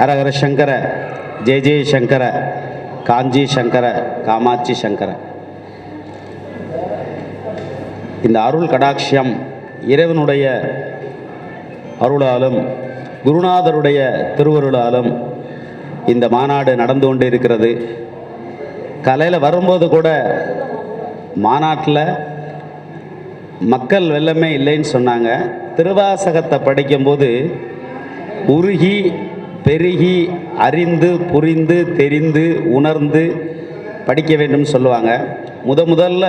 ஹரஹர சங்கர, ஜெய ஜெய சங்கர, காஞ்சி சங்கர, காமாட்சி சங்கர. இந்த அருள் கடாட்சியம் இறைவனுடைய அருளாலும் குருநாதருடைய திருவருளாலும் இந்த மாநாடு நடந்து கொண்டு இருக்கிறது. காலையில் வரும்போது கூட மாநாட்டில் மக்கள் வெள்ளமே இல்லைன்னு சொன்னாங்க. திருவாசகத்தை படிக்கும்போது உருகி பெருகி அறிந்து புரிந்து தெரிந்து உணர்ந்து படிக்க வேண்டும் சொல்லுவாங்க. முதல்ல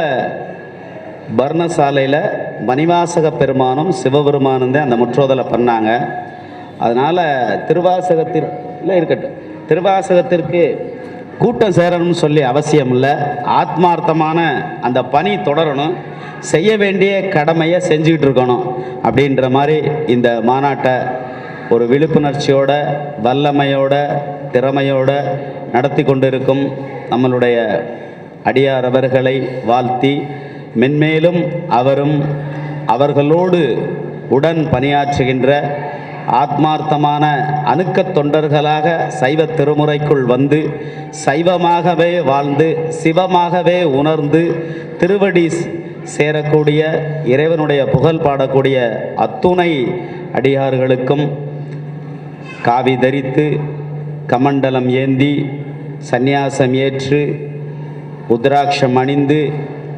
பர்ணசாலையில் மணிவாசக பெருமானும் சிவபெருமானும் தான் அந்த முற்றோதலை பண்ணாங்க. அதனால் திருவாசகத்தில் இருக்கட்டும், திருவாசகத்திற்கு கூட்டம் சேரணும்னு சொல்லி அவசியம் இல்லை. ஆத்மார்த்தமான அந்த பணி தொடரணும், செய்ய வேண்டிய கடமையை செஞ்சுக்கிட்டு இருக்கணும். அப்படின்ற மாதிரி இந்த மாநாட்டை ஒரு விழிப்புணர்ச்சியோட வல்லமையோட திறமையோட நடத்தி கொண்டிருக்கும் நம்மளுடைய அடியார் அவர்களை வாழ்த்தி, மென்மேலும் அவரும் அவர்களோடு உடன் பணியாற்றுகின்ற ஆத்மார்த்தமான அணுக்கத் தொண்டர்களாக சைவ திருமுறைக்குள் வந்து சைவமாகவே வாழ்ந்து சிவமாகவே உணர்ந்து திருவடி சேரக்கூடிய இறைவனுடைய புகழ் பாடக்கூடிய அத்துணை அடியார்களுக்கும் காவி தரித்து கமண்டலம் ஏந்தி சந்நியாசம் ஏற்று உத்ராட்சம் அணிந்து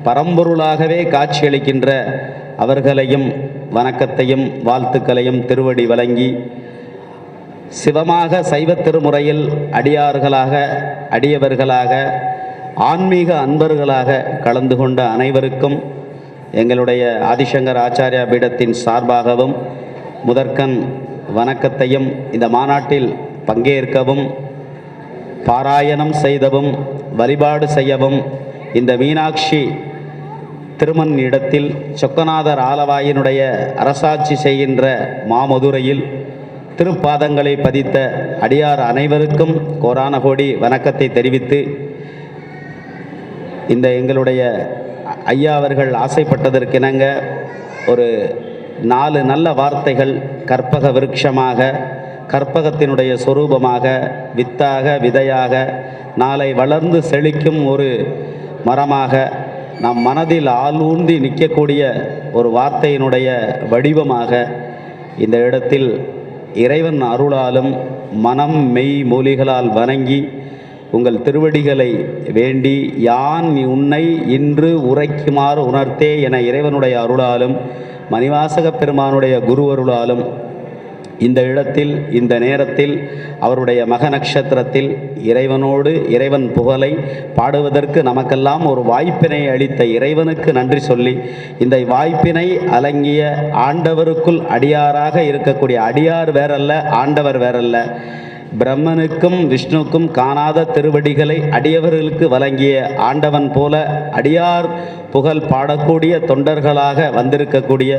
பரம்பொருளாகவே காட்சியளிக்கின்ற அவர்களையும் வணக்கத்தையும் வாழ்த்துக்களையும் திருவடி வழங்கி, சிவமாக சைவ திருமுறையில் அடியார்களாக அடியவர்களாக ஆன்மீக அன்பர்களாக கலந்து கொண்ட அனைவருக்கும் எங்களுடைய ஆதிசங்கர் ஆச்சாரியா பீடத்தின் சார்பாகவும் முதற்கண் வணக்கத்தையும், இந்த மாநாட்டில் பங்கேற்கவும் பாராயணம் செய்தவும் வழிபாடு செய்யவும் இந்த மீனாட்சி திருமண் இடத்தில் சொக்கநாதர் ஆலவாயினுடைய அரசாட்சி செய்கின்ற மாமதுரையில் திருப்பாதங்களை பதித்த அடியார் அனைவருக்கும் கோரான கோடி வணக்கத்தை தெரிவித்து, இந்த எங்களுடைய ஐயா அவர்கள் ஆசைப்பட்டதற்கிணங்க ஒரு 4 நல்ல வார்த்தைகள் கற்பக விருட்சமாக, கற்பகத்தினுடைய சொரூபமாக, வித்தாக விதையாக, நாளை வளர்ந்து செழிக்கும் ஒரு மரமாக, நம் மனதில் ஆளூன்றி நிற்கக்கூடிய ஒரு வார்த்தையினுடைய வடிவமாக இந்த இடத்தில் இறைவன் அருளாலும் மனம் மெய் மூலிகளால் வணங்கி உங்கள் திருவடிகளை வேண்டி யான் உன்னை இன்று உரைக்குமாறு உணர்த்தே என இறைவனுடைய அருளாலும் மணிவாசக பெருமானுடைய குருவருளாலும் இந்த இடத்தில் இந்த நேரத்தில் அவருடைய மக நட்சத்திரத்தில் இறைவனோடு இறைவன் புகழை பாடுவதற்கு நமக்கெல்லாம் ஒரு வாய்ப்பினை அளித்த இறைவனுக்கு நன்றி சொல்லி, இந்த வாய்ப்பினை அலங்கிய ஆண்டவருக்குள் அடியாராக இருக்கக்கூடிய அடியார் வேறல்ல, ஆண்டவர் வேறல்ல, பிரம்மனுக்கும் விஷ்ணுக்கும் காணாத திருவடிகளை அடியவர்களுக்கு வழங்கிய ஆண்டவன் போல அடியார் புகழ் பாடக்கூடிய தொண்டர்களாக வந்திருக்கக்கூடிய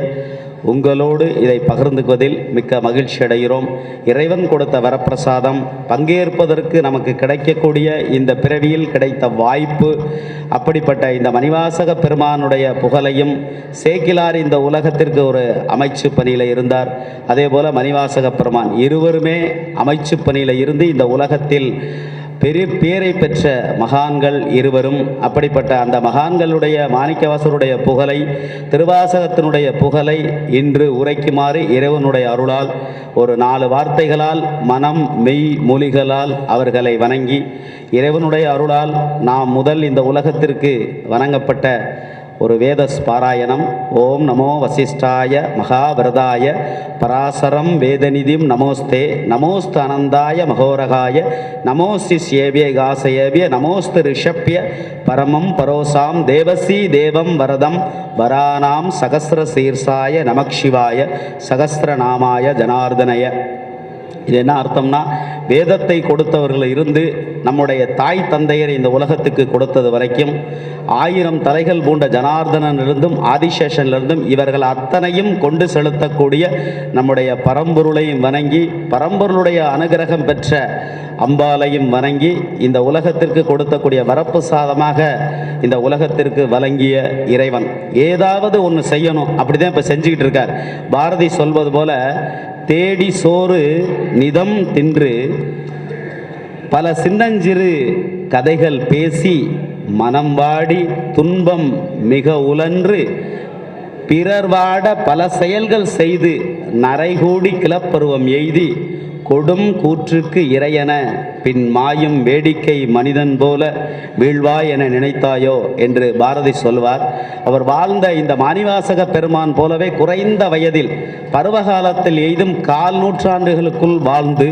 உங்களோடு இதை பகிர்ந்துக்குவதில் மிக்க மகிழ்ச்சி அடைகிறோம். இறைவன் கொடுத்த வரப்பிரசாதம், பங்கேற்பதற்கு நமக்கு கிடைக்கக்கூடிய இந்த பிறவியில் கிடைத்த வாய்ப்பு, அப்படிப்பட்ட இந்த மணிவாசக பெருமானுடைய புகழையும், சேக்கிலார் இந்த உலகத்திற்கு ஒரு அமைச்சு பணியில் இருந்தார், அதே போல் மணிவாசக பெருமான் இருவருமே அமைச்சு பணியில் இருந்து இந்த உலகத்தில் பெரிய பேரை பெற்ற மகான்கள் இருவரும். அப்படிப்பட்ட அந்த மகான்களுடைய மாணிக்கவாசருடைய புகழை, திருவாசகத்தினுடைய புகழை இன்று உரைக்குமாறு இறைவனுடைய அருளால் ஒரு 4 வார்த்தைகளால் மனம் மெய் மொழிகளால் அவர்களை வணங்கி, இறைவனுடைய அருளால் நாம் முதல் இந்த உலகத்திற்கு வணங்கப்பட்ட ஒரு வேத பாராயணம். ஓம் நமோ வசிஷ்டாய மகாவிரதாய பராசரம் வேதநிதிம் நமோஸ்தே நமோஸ்து அனந்தாய மகோரகாய நமோஸ்தி சேவிய காசேவிய நமோஸ்து ரிஷப்பிய பரமம் பரோசாம் தேவசி தேவம் வரதம் வரானாம் சகஸ்ர சீர்சாய நமக்ஷிவாய சகஸ்ரநாமாய ஜனார்தனய. இது என்ன அர்த்தம்னா, வேதத்தை கொடுத்தவர்கள் இருந்து நம்முடைய தாய் தந்தையர் இந்த உலகத்துக்கு கொடுத்தது வரைக்கும் 1000 தலைகள் பூண்ட ஜனார்தனிலிருந்தும் ஆதிசேஷனிலிருந்தும் இவர்கள் அத்தனையும் கொண்டு செலுத்தக்கூடிய நம்முடைய பரம்பொருளையும் வணங்கி, பரம்பொருளுடைய அனுகிரகம் பெற்ற அம்பாலையும் வணங்கி, இந்த உலகத்திற்கு கொடுத்தக்கூடிய வரப்பு சாதமாக இந்த உலகத்திற்கு வழங்கிய இறைவன் ஏதாவது ஒன்று செய்யணும், அப்படிதான் இப்போ செஞ்சுக்கிட்டு இருக்கார். பாரதி சொல்வது போல, தேடி சோறு நிதம் தின்று பல சின்னஞ்சிறு கதைகள் பேசி மனம் வாடி துன்பம் மிக உழன்று பிறர் வாட பல செயல்கள் செய்து நரைகூடி கிளப்பருவம் எய்தி கொடும் கூற்றுக்கு இறையென பின் மாயும் வேடிக்கை மனிதன் போல வீழ்வாய் என நினைத்தாயோ என்று பாரதி சொல்வார். அவர் வாழ்ந்த இந்த மாணிவாசக பெருமான் போலவே குறைந்த வயதில் பருவகாலத்தில் எய்தும் 4 நூற்றாண்டுகளுக்குள் வாழ்ந்து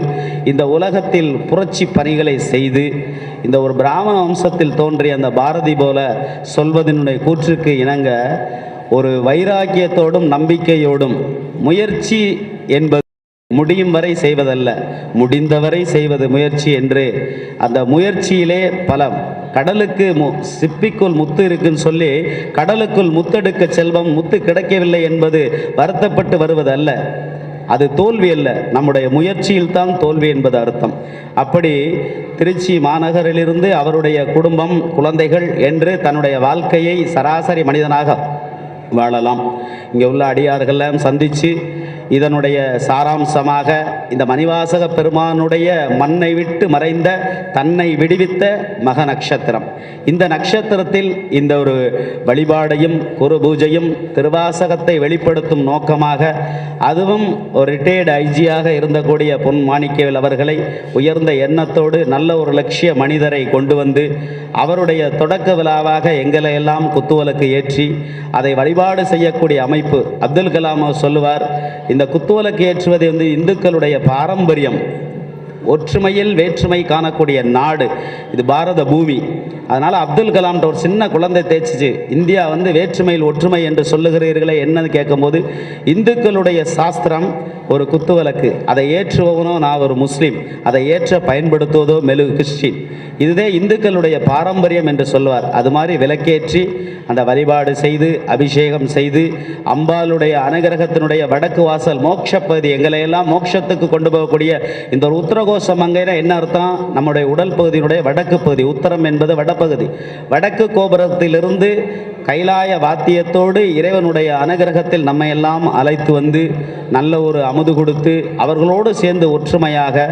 இந்த உலகத்தில் புரட்சி பணிகளை செய்து இந்த ஒரு பிராமண வம்சத்தில் தோன்றிய அந்த பாரதி போல சொல்வதனுடைய கூற்றுக்கு இணங்க ஒரு வைராக்கியத்தோடும் நம்பிக்கையோடும் முயற்சி என்பது முடியும் வரை செய்வதல்ல, முடிந்தவரை செய்வது முயற்சி என்று அந்த முயற்சியிலே பல கடலுக்கு சிப்பிக்குள் முத்து இருக்குன்னு சொல்லி கடலுக்குள் முத்தெடுக்க செல்வம் முத்து கிடைக்கவில்லை என்பது வருத்தப்பட்டு வருவதல்ல, அது தோல்வி அல்ல, நம்முடைய முயற்சியில் தான் தோல்வி என்பது அர்த்தம். அப்படி திருச்சி மாநகரிலிருந்து அவருடைய குடும்பம் குழந்தைகள் என்று தன்னுடைய வாழ்க்கையை சராசரி மனிதனாக வாழலாம். இங்கே உள்ள அடியார்களெல்லாம் சந்தித்து இதனுடைய சாராம்சமாக இந்த மணிவாசக பெருமானுடைய மண்ணை விட்டு மறைந்த தன்னை விடுவித்த மக நட்சத்திரம், இந்த நட்சத்திரத்தில் இந்த ஒரு வழிபாடையும் குரு பூஜையும் திருவாசகத்தை வெளிப்படுத்தும் நோக்கமாக, அதுவும் ஒரு ரிட்டையர்டு ஐஜியாக இருந்தக்கூடிய பொன் மாணிக்கவேல் அவர்களை உயர்ந்த எண்ணத்தோடு நல்ல ஒரு லட்சிய மனிதரை கொண்டு வந்து அவருடைய தொடக்க விழாவாக எங்களை எல்லாம் குத்துவலுக்கு ஏற்றி அதை வழிபாடு செய்யக்கூடிய அமைப்பு. அப்துல் கலாம் சொல்லுவார், இந்த குத்துவலுக்கு ஏற்றுவது இந்துக்களுடைய பாரம்பரியம், ஒற்றுமையில் வேற்றுமை காணக்கூடிய நாடு இது பாரத பூமி. அதனால் அப்துல் கலாம்கிட்ட ஒரு சின்ன குழந்தை தேய்ச்சிச்சு, இந்தியா வேற்றுமையில் ஒற்றுமை என்று சொல்லுகிறீர்களே என்னன்னு கேட்கும்போது, இந்துக்களுடைய சாஸ்திரம் ஒரு குத்துவிளக்கு, அதை ஏற்றுவனோ நான் ஒரு முஸ்லீம், அதை ஏற்ற பயன்படுத்துவதோ மெழுகு கிறிஸ்டின், இதுவே இந்துக்களுடைய பாரம்பரியம் என்று சொல்வார். அது மாதிரி விளக்கேற்றி அந்த வழிபாடு செய்து அபிஷேகம் செய்து அம்பாளுடைய அனுகிரகத்தினுடைய வடக்கு வாசல் மோட்சப்பகுதி, எங்களையெல்லாம் மோட்சத்துக்கு கொண்டு போகக்கூடிய இந்த ஒரு உத்தரகோஷம் அங்கேனா என்ன அர்த்தம், நம்முடைய உடல் பகுதியினுடைய வடக்கு பகுதி, உத்தரம் என்பது வடப்பகுதி, வடக்கு கோபுரத்திலிருந்து கைலாய வாத்தியத்தோடு இறைவனுடைய அனுகிரகத்தில் நம்மை எல்லாம் அழைத்து வந்து நல்ல ஒரு அமுது கொடுத்து அவர்களோடு சேர்ந்து ஒற்றுமையாக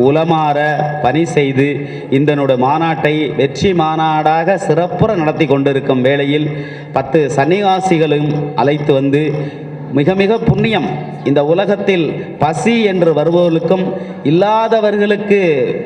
உலமாற பணி செய்து இந்த மாநாட்டை வெற்றி மாநாடாக சிறப்புற நடத்தி கொண்டிருக்கும் வேளையில் 10 சன்னியாசிகளும் அழைத்து வந்து மிக மிக புண்ணியம். இந்த உலகத்தில் பசி என்று வருபவர்களுக்கும் இல்லாதவர்களுக்கு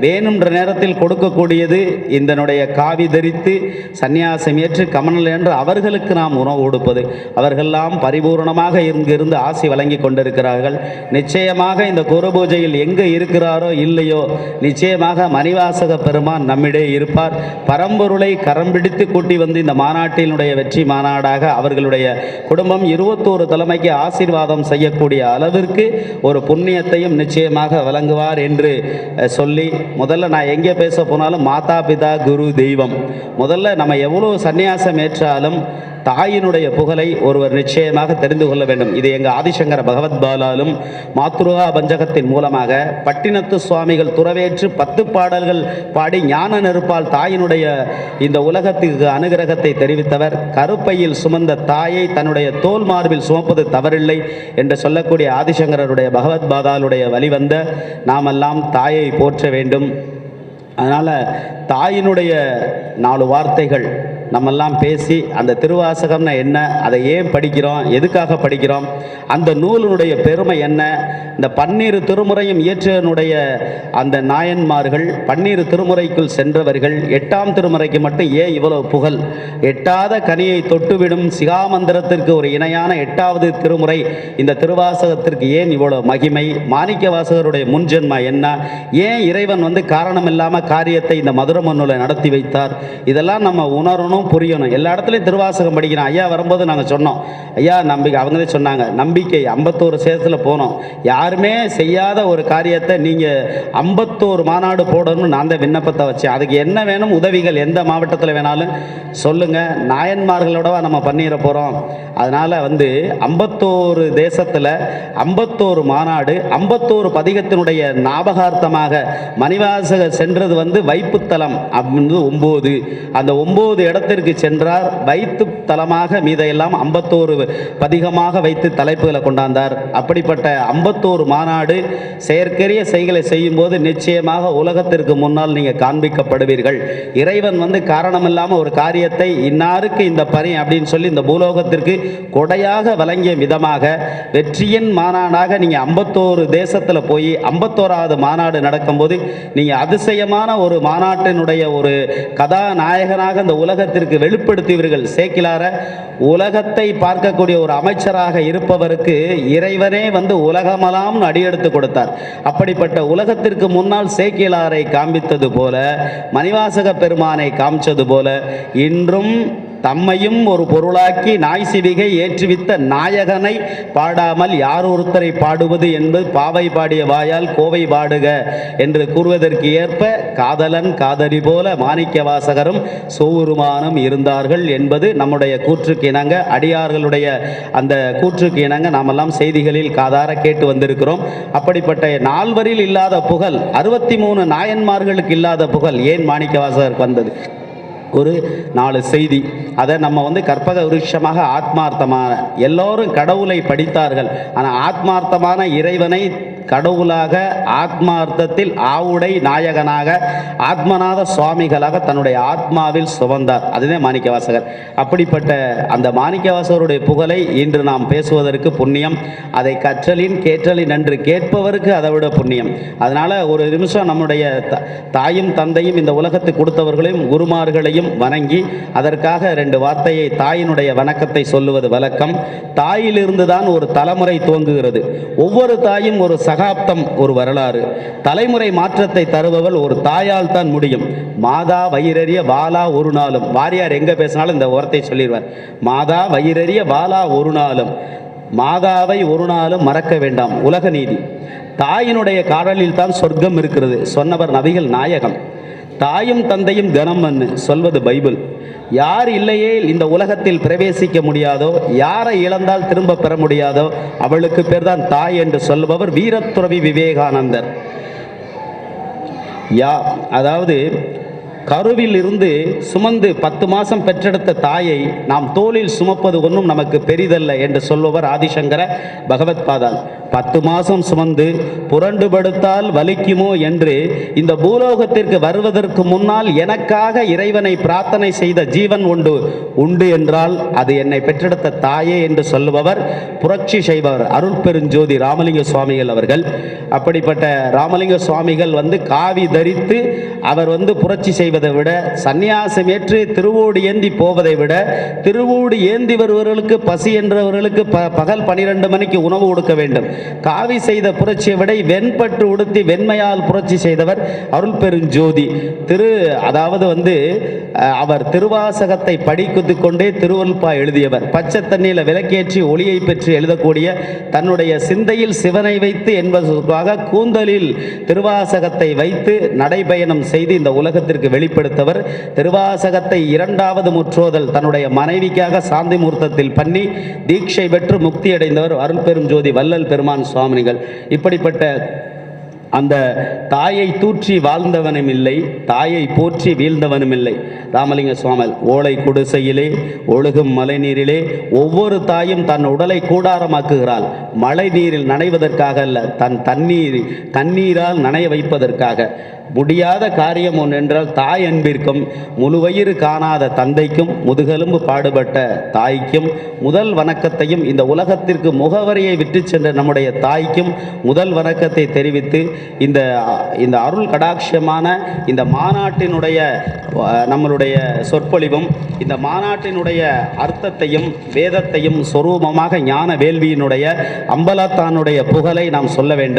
வேணுன்ற நேரத்தில் கொடுக்கக்கூடியது இதனுடைய காவி தரித்து சந்நியாசம் ஏற்று கமனல் என்று அவர்களுக்கு நாம் உணவு கொடுப்பது. அவர்களெல்லாம் பரிபூர்ணமாக இங்கிருந்து ஆசி வழங்கி கொண்டிருக்கிறார்கள். நிச்சயமாக இந்த குரு பூஜையில் எங்கு இருக்கிறாரோ இல்லையோ நிச்சயமாக மணிவாசக பெருமான் நம்மிடையே இருப்பார். பரம்பொருளை கரம் பிடித்து கூட்டி வந்து இந்த மாநாட்டினுடைய வெற்றி மாநாடாக அவர்களுடைய குடும்பம் 21 தலைமைக்கு ஆசீர்வாதம் செய்யக்கூடிய அளவிற்கு ஒரு புண்ணியத்தையும் நிச்சயமாக வழங்குவார் என்று சொல்லி, முதல்ல நான் எங்கே பேச போனாலும் மாதா பிதா குரு தெய்வம், முதல்ல நம்ம எவ்வளவு சந்நியாசம் ஏற்றாலும் தாயினுடைய புகழை ஒருவர் நிச்சயமாக தெரிந்து கொள்ள வேண்டும். இது எங்கள் ஆதிசங்கர பகவத் பாலாலும் மாத்ருகா பஞ்சகத்தின் மூலமாக பட்டினத்து சுவாமிகள் துறவேற்று 10 பாடல்கள் பாடி ஞான நெருப்பால் தாயினுடைய இந்த உலகத்துக்கு அனுகிரகத்தை தெரிவித்தவர். கருப்பையில் சுமந்த தாயை தன்னுடைய தோல் மார்பில் சுமப்பது தவறில்லை என்று சொல்லக்கூடிய ஆதிசங்கரருடைய பகவத் பாதாளுடைய வழிவந்த நாமெல்லாம் தாயை போற்ற வேண்டும். அதனால் தாயினுடைய 4 வார்த்தைகள் நம்மெல்லாம் பேசி அந்த திருவாசகம்னா என்ன, அதை ஏன் படிக்கிறோம், எதுக்காக படிக்கிறோம், அந்த நூலினுடைய பெருமை என்ன, இந்த 12 திருமுறையும் இயற்றினுடைய அந்த நாயன்மார்கள் 12 திருமுறைக்குள் சென்றவர்கள் 8ஆம் திருமுறைக்கு மட்டும் ஏன் இவ்வளவு புகழ், எட்டாத கனியை தொட்டுவிடும் சிகாமந்திரத்திற்கு ஒரு இணையான 8வது திருமுறை இந்த திருவாசகத்திற்கு ஏன் இவ்வளவு மகிமை, மாணிக்க வாசகருடைய முன்ஜென்மா என்ன, ஏன் இறைவன் காரணம் இல்லாமல் காரியத்தை இந்த மதுரை மண்ணில் நடத்தி வைத்தார், இதெல்லாம் நம்ம உணரணும் புரியணும். எல்லா இடத்துலையும் திருவாசகம் படிக்கிறோம். ஐயா வரும்போது நாங்கள் சொன்னோம், ஐயா நம்பிக்கை, அவங்களே சொன்னாங்க நம்பிக்கை 51 சேதத்தில் போனோம், யாருமே செய்யாத ஒரு காரியத்தை நீங்கள் 51 மாநாடு போடணும்னு நான் தான் விண்ணப்பத்தை வச்சேன். அதுக்கு என்ன வேணும் உதவிகள் எந்த மாவட்டத்தில் வேணாலும் சொல்லுங்கள், நாயன்மார்களோட நம்ம பண்ணிட போகிறோம். அதனால் 51 தேசத்தில் 51 மாநாடு 51 பதிகத்தினுடைய ஞாபகார்த்தமாக மணிவாசகர் சென்றது வைப்புத்தலம் அப்படின்றது 9. அந்த 9 இடத்துல உலகத்திற்கு சென்றார். வைத்து தலமாக மீதையெல்லாம் 51 பதிகமாக வைத்து தலைப்புகளை கொண்டாந்தார். அப்படிப்பட்ட 51 மாநாடு செயற்கரிய செய்களை செய்யும் போது நிச்சயமாக உலகத்திற்கு முன்னால் நீங்கள் காண்பிக்கப்படுவீர்கள். இறைவன் காரணமில்லாமல் ஒரு காரியத்தை இன்னாருக்கு இந்த பணி அப்படின்னு சொல்லி இந்த பூலோகத்திற்கு கொடையாக வழங்கிய விதமாக வெற்றியின் மாநாடாக நீங்கள் 51 தேசத்தில் போய் 51வது மாநாடு நடக்கும்போது நீங்கள் அதிசயமான ஒரு மாநாட்டினுடைய ஒரு கதாநாயகனாக இந்த உலகத்திற்கு வெளிப்படுத்துவீர்கள். சேக்கிலார உலகத்தை பார்க்கக்கூடிய ஒரு அமைச்சராக இருப்பவருக்கு இறைவனே உலகமெல்லாம் அடியெடுத்து கொடுத்தார். அப்படிப்பட்ட உலகத்திற்கு முன்னால் சேக்கிலாரை காண்பித்தது போல, மணிவாசக பெருமானை காமிச்சது போல, இன்றும் தம்மையும் ஒரு பொருளாக்கி நாய் சிவிகை ஏற்றுவித்த நாயகனை பாடாமல் யார் ஒருத்தரை பாடுவது என்பது பாவை பாடிய வாயால் கோவை பாடுக என்று கூறுவதற்கு ஏற்ப காதலன் காதலி போல மாணிக்க வாசகரும் சோவுருமானும் இருந்தார்கள் என்பது நம்முடைய கூற்றுக்கு இணங்க, அடியார்களுடைய அந்த கூற்றுக்கு இணங்க நாமெல்லாம் செய்திகளில் காதார கேட்டு வந்திருக்கிறோம். அப்படிப்பட்ட 4வரில் இல்லாத புகழ், 63 நாயன்மார்களுக்கு இல்லாத புகழ் ஏன் மாணிக்க வாசகருக்கு வந்தது? ஒரு 4 செய்தி. அதை நம்ம கற்பக விருட்சமாக ஆத்மார்த்தமான, எல்லோரும் கடவுளை படித்தார்கள், ஆனால் ஆத்மார்த்தமான இறைவனை கடவுளாக ஆத்மார்த்தத்தில் ஆவுடை நாயகனாக ஆத்மநாத சுவாமிகளாக தன்னுடைய ஆத்மாவில் சுமந்தார். அதுவே மாணிக்கவாசகர். அப்படிப்பட்ட அந்த மாணிக்கவாசகருடைய புகழை இன்று நாம் பேசுவதற்கு புண்ணியம். அதை கற்றலின் கேற்றலின் நன்று கேட்பவருக்கு அதை விட புண்ணியம். அதனால் ஒரு நிமிஷம் நம்முடைய தாயும் தந்தையும் இந்த உலகத்துக்கு கொடுத்தவர்களையும் குருமார்களையும் வணங்கி அதற்காக 2 வார்த்தையை தாயினுடைய வணக்கத்தை சொல்லுவது வழக்கம். தாயிலிருந்து தான் ஒரு தலைமுறை துவங்குகிறது. ஒவ்வொரு தாயும் ஒரு சகாப்தம், ஒரு வரலாறு. தலைமுறை மாற்றத்தை தருபவள் ஒரு தாயால் தான் முடியும். மாதா வயிறறிய வாலா ஒரு நாளும். வாரியார் எங்க பேசினாலும் இந்த வார்த்தையை சொல்லிடுவார். மாதா வயிறறிய வாலா ஒரு நாளும், மாதாவை ஒரு நாளும் மறக்க வேண்டாம். உலக நீதி. தாயினுடைய காடலில் தான் சொர்க்கம் இருக்கிறது சொன்னவர் நபிகள் நாயகம். தாயும் தந்தையும் கனம் பண்ணு சொல்வது பைபிள். யார் இல்லையே இந்த உலகத்தில் பிரவேசிக்க முடியாதோ, யாரை இழந்தால் திரும்ப பெற முடியாதோ அவளுக்கு பேர் தான் தாய் என்று சொல்பவர் வீரத்துறவி விவேகானந்தர். அதாவது கருவில் இருந்து சுமந்து 10 மாதம் பெற்றெடுத்த தாயை நாம் தோளில் சுமப்பது ஒன்றும் நமக்கு பெரிதல்ல என்று சொல்பவர் ஆதிசங்கர பகவத் பாதால். 10 மாதம் சுமந்து புரண்டு படுத்தால் வலிக்குமோ என்று இந்த பூலோகத்திற்கு வருவதற்கு முன்னால் எனக்காக இறைவனை பிரார்த்தனை செய்த ஜீவன் உண்டு என்றால் அது என்னை பெற்றெடுத்த தாயே என்று சொல்லுபவர், புரட்சி செய்பவர் அருள் பெருஞ்சோதி ராமலிங்க சுவாமிகள் அவர்கள். அப்படிப்பட்ட ராமலிங்க சுவாமிகள் காவி தரித்து அவர் புரட்சி செய்வதை விட, சந்நியாசம் ஏற்று திருவோடு ஏந்தி போவதை விட, திருவோடு ஏந்தி வருவர்களுக்கு பசி என்றவர்களுக்கு பகல் 12 மணிக்கு உணவு கொடுக்க வேண்டும். காவி செய்த புரட்சியை விட வெண்பட்டு உடுத்தி வெண்மையால் புரட்சி செய்தவர் அருள் பெருஞ்சோதி. அதாவது அவர் திருவாசகத்தை படித்து கொண்டே திருவல்பா எழுதியவர். பச்சை தண்ணியில் விளக்கேற்றி ஒளியை பெற்று எழுதக்கூடிய, தன்னுடைய சிந்தையில் சிவனை வைத்து என்பதற்காக கூந்தலில் திருவாசகத்தை வைத்து நடைபயணம் செய்து இந்த உலகத்திற்கு வெளிப்படுத்தவர். திருவாசகத்தை 2வது முற்றோதல் தன்னுடைய மனைவிக்காக சாந்தி முகூர்த்தத்தில் பண்ணி தீட்சை பெற்று முக்தி அடைந்தவர் அருள் பெருஞ்சோதி வள்ளல் பெருமான் சுவாமிகள். இப்படிப்பட்ட அந்த தாயை தூற்றி வாழ்ந்தவனும் இல்லை, தாயை போற்றி வீழ்ந்தவனும் இல்லை. ராமலிங்க சுவாமிகள் ஓலை குடிசையிலே ஒழுகும் மழை நீரிலே ஒவ்வொரு தாயும் தன் உடலை கூடாரமாக்குகிறாள். மழை நீரில் நனைவதற்காக அல்ல, தன் தண்ணீரால் நனைய வைப்பதற்காக. முடியாத காரியம் ஒன்று என்றால் தாய் அன்பிற்கும், முழுவயிறு காணாத தந்தைக்கும், முதுகெலும்பு பாடுபட்ட தாய்க்கும் முதல் வணக்கத்தையும், இந்த உலகத்திற்கு முகவரியை விட்டு சென்ற நம்முடைய தாய்க்கும் முதல் வணக்கத்தை தெரிவித்து இந்த அருள் கடாட்சியமான இந்த மாநாட்டினுடைய நம்மளுடைய சொற்பொழிவும், இந்த மாநாட்டினுடைய அர்த்தத்தையும் வேதத்தையும் சொரூபமாக ஞான வேள்வியினுடைய அம்பலத்தானுடைய புகழை நாம் சொல்ல வேண்டும்.